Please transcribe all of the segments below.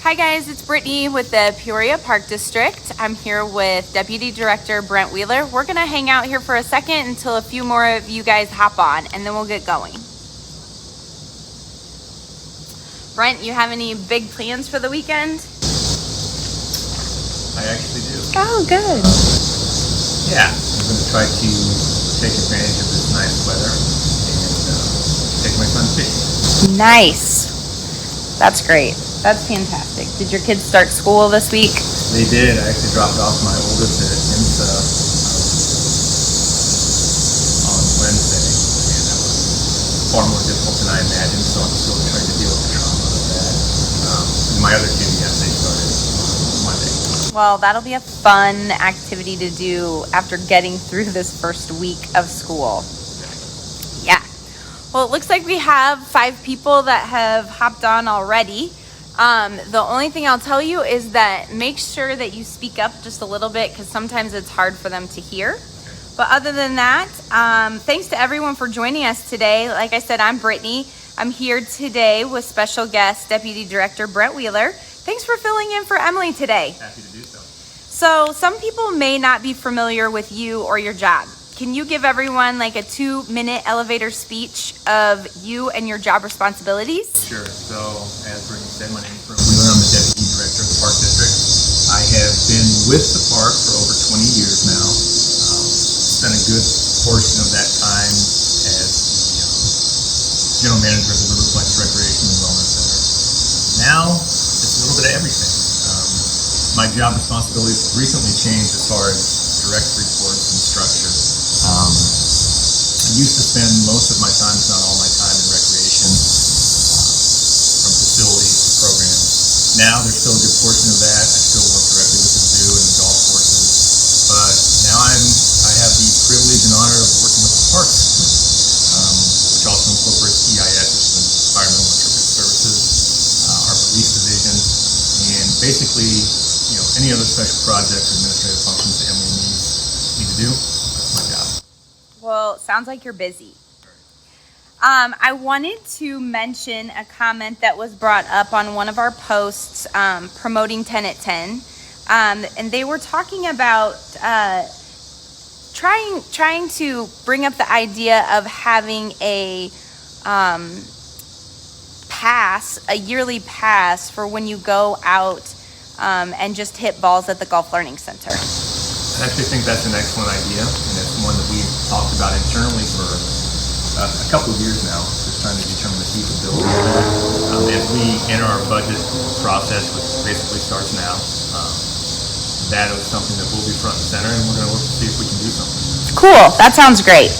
Hi guys, it's Brittany with the Peoria Park District. I'm here with Deputy Director Brent Wheeler. We're gonna hang out here for a second until a few more of you guys hop on, and then we'll get going. Brent, you have any big plans for the weekend? I actually do. Oh, good. Yeah, I'm going to try to take advantage of this nice weather and take my son fishing. Nice. That's great. That's fantastic. Did your kids start school this week? They did. I actually dropped off my oldest at IMSA on Wednesday, and that was far more difficult than I imagined, so I'm still trying to deal with the trauma of that. And my other two, yes, they started on Monday. Well, that'll be a fun activity to do after getting through this first week of school. Yeah. Well, it looks like we have 5 people that have hopped on already. The only thing I'll tell you is that make sure that you speak up just a little bit because sometimes it's hard for them to hear. But other than that, thanks to everyone for joining us today. Like I said, I'm Brittany. I'm here today with special guest Deputy Director Brent Wheeler. Thanks for filling in for Emily today. Happy to do so. So some people may not be familiar with you or your job. Can you give everyone like a 2-minute elevator speech of you and your job responsibilities? Sure. So, as Brittany said, my name is Brent Wheeler. I'm the Deputy Director of the Park District. I have been with the park for over 20 years now. Spent a good portion of that time as the General Manager of the River Flex Recreation and Wellness Center. Now, it's a little bit of everything. My job responsibilities recently changed as far as direct reports and structure. I used to spend most of my time, if not all my time, in recreation, from facilities to programs. Now there's still a good portion of that. I still work directly with the zoo and the golf courses, but now I have the privilege and honor of working with the parks, which also incorporates EIS, which is Environmental Interpretive Services, our police division, and basically, any other special projects or administrative functions that Emily needs me to do. That's my job. Well, sounds like you're busy. I wanted to mention a comment that was brought up on one of our posts promoting 10 at 10. And they were talking about trying to bring up the idea of having a yearly pass for when you go out and just hit balls at the Golf Learning Center. I actually think that's an excellent idea, and it's one that we've talked about internally for a couple of years now, just trying to determine the feasibility of that. As we enter our budget process, which basically starts now, that is something that will be front and center, and we're going to look to see if we can do something. Cool. That sounds great.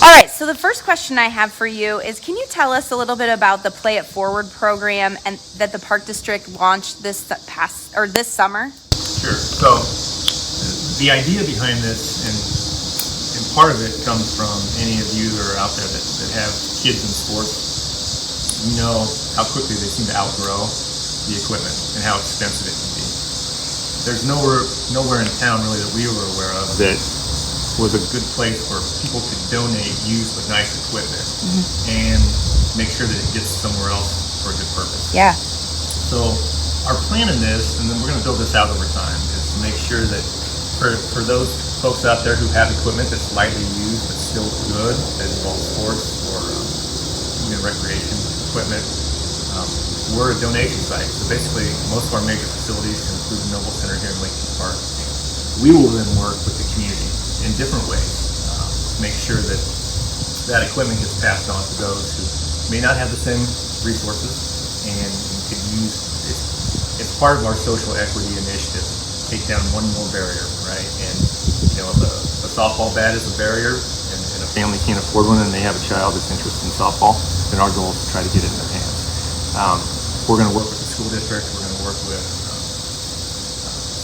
All right, so the first question I have for you is, can you tell us a little bit about the Play It Forward program and that the Park District launched this summer? Sure. So the idea behind this, and part of it comes from any of you that are out there that have kids in sports. You know how quickly they seem to outgrow the equipment and how expensive it can be. There's nowhere in town really that we were aware of that was a good place where people could donate used but nice equipment and make sure that it gets somewhere else for a good purpose. Yeah. So our plan in this, and then we're going to build this out over time, is to make sure that for those folks out there who have equipment that's lightly used but still good, that involves sports or even recreation equipment, we're a donation site. So basically, most of our major facilities, include the Noble Center here in Lakeview Park, we will then work with the community in different ways to make sure that that equipment gets passed on to those who may not have the same resources and could use it. It's part of our social equity initiative. Take down one more barrier, right? And if a softball bat is a barrier and a family can't afford one and they have a child that's interested in softball, then our goal is to try to get it in their hands. We're going to work with the school district. We're going to work with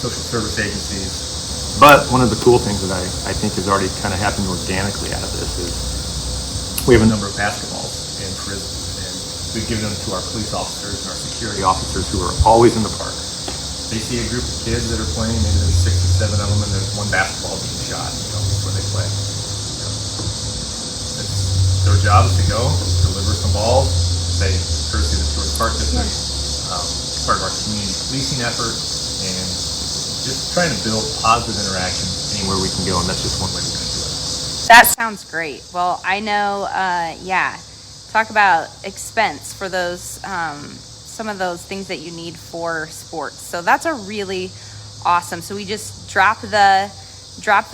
social service agencies. But one of the cool things that I think has already kind of happened organically out of this is we have a number of basketballs and frisbees, and we've given them to our police officers and our security officers who are always in the park. They see a group of kids that are playing, maybe there's 6 or 7 of them, and there's one basketball being shot, that's where they play. Their job is to go, deliver some balls, say, courtesy of the Peoria Park District, part of our community policing effort, and just trying to build positive interactions anywhere we can go, and that's just one way we're going to do it. That sounds great. Well, I know, talk about expense for those, some of those things that you need for sports. So that's a really awesome. So we just drop the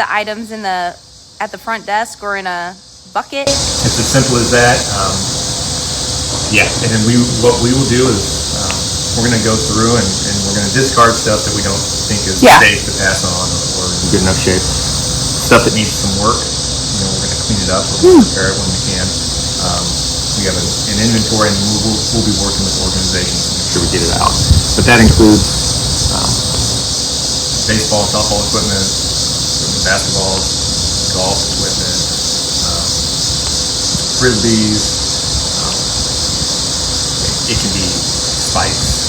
items at the front desk or in a bucket. It's as simple as that. And then what we will do is we're going to go through and we're going to discard stuff that we don't think is safe to pass on or in good enough shape. Stuff that needs some work, we're going to clean it up. We'll repair it when we can. We have an inventory, and we'll be working with organizations to make sure we get it out. But that includes baseball, softball equipment, basketball, golf equipment, frisbees. It can be spikes.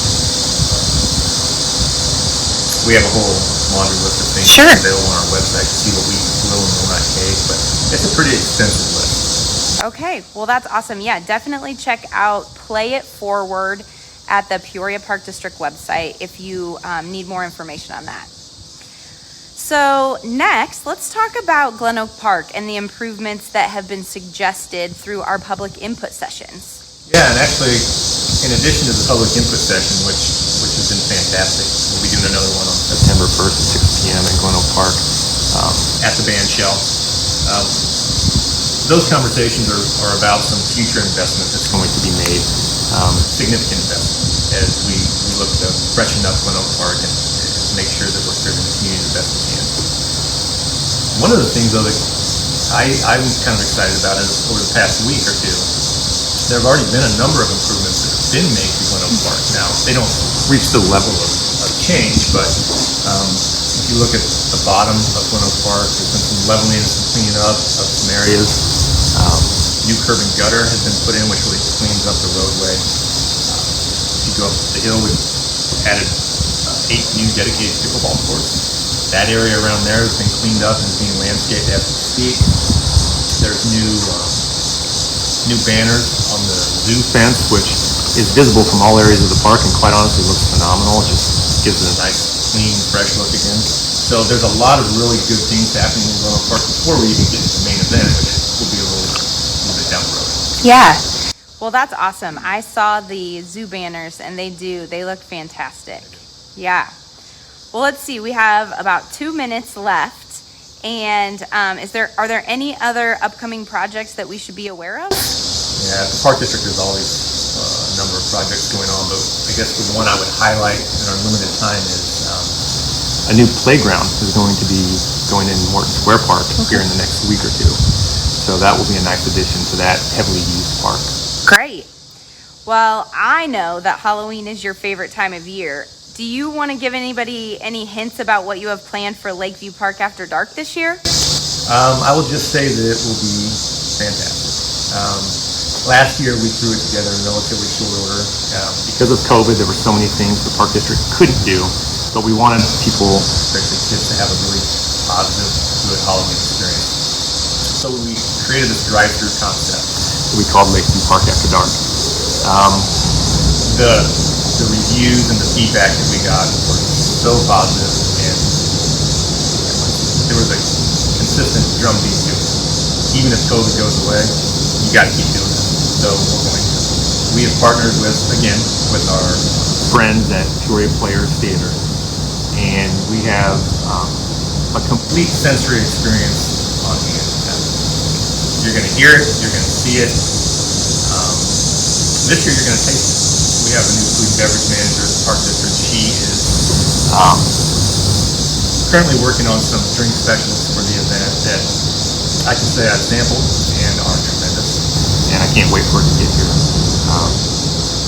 We have a whole laundry list of things available on our website to see what we will and will not take, but it's a pretty extensive list. Okay, well that's awesome. Yeah, definitely check out Play It Forward at the Peoria Park District website if you need more information on that. So next, let's talk about Glen Oak Park and the improvements that have been suggested through our public input sessions. Yeah, and actually, in addition to the public input session, which has been fantastic, we'll be doing another one on September 1st at 6 p.m. in Glen Oak Park at the band shell. Those conversations are about some future investment that's going to be made, significant investment, as we look to freshen up Glen Oak Park and make sure that we're serving the community the best we can. One of the things, though, that I'm kind of excited about is over the past week or two, there have already been a number of improvements that have been made to Glen Oak Park. Now, they don't reach the level of change, but if you look at the bottom of Glen Oak Park, there's been some leveling and some cleaning up of some areas. New curb and gutter has been put in, which really cleans up the roadway. If you go up the hill, we've added 8 new dedicated pickleball courts. That area around there has been cleaned up and is being landscaped as we speak. There's new banners on the zoo fence, which is visible from all areas of the park and quite honestly looks phenomenal. It just gives it a nice, clean, fresh look again. So there's a lot of really good things happening in Glen Oak Park before we even get to the main event, which will be a little bit down the road. Yeah. Well, that's awesome. I saw the zoo banners and they look fantastic. Yeah. Well, let's see. We have about 2 minutes left. And are there any other upcoming projects that we should be aware of? Yeah, the Park District is always a number of projects going on, but I guess the one I would highlight in our limited time is a new playground is going to be going in Morton Square Park here in the next week or two. So that will be a nice addition to that heavily used park. Great. Well, I know that Halloween is your favorite time of year. Do you want to give anybody any hints about what you have planned for Lakeview Park After Dark this year? I will just say that it will be fantastic. Last year we threw it together in relatively short order. Because of COVID, there were so many things the Park District couldn't do, but we wanted people, especially kids, to have a really positive, good Halloween experience. So we created this drive-through concept that we called Lakeview Park After Dark. The reviews and the feedback that we got were so positive, and there was a consistent drumbeat to it. Even if COVID goes away, you got to keep doing it. So we're going to. We have partnered with our friends at Peoria Players Theater, and we have a complete sensory experience on hand. You're going to hear it, you're going to see it. This year you're going to taste it. We have a new food and beverage manager at the Park District. She is currently working on some drink specials for the event that I can say I've sampled and are tremendous. And I can't wait for it to get here.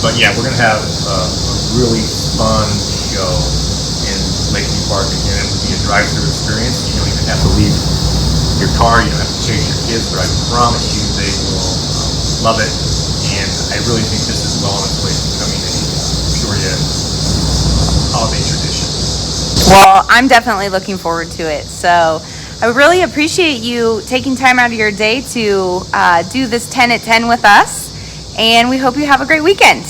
But yeah, we're going to have a really fun show in Lakeview Park. Again, it will be a drive-through experience. You don't even have to leave your car. You don't have to chase your kids, but I promise you they will love it. And I really think this is well on its way to becoming a Peoria holiday tradition. Well, I'm definitely looking forward to it. So I really appreciate you taking time out of your day to do this 10 at 10 with us. And we hope you have a great weekend.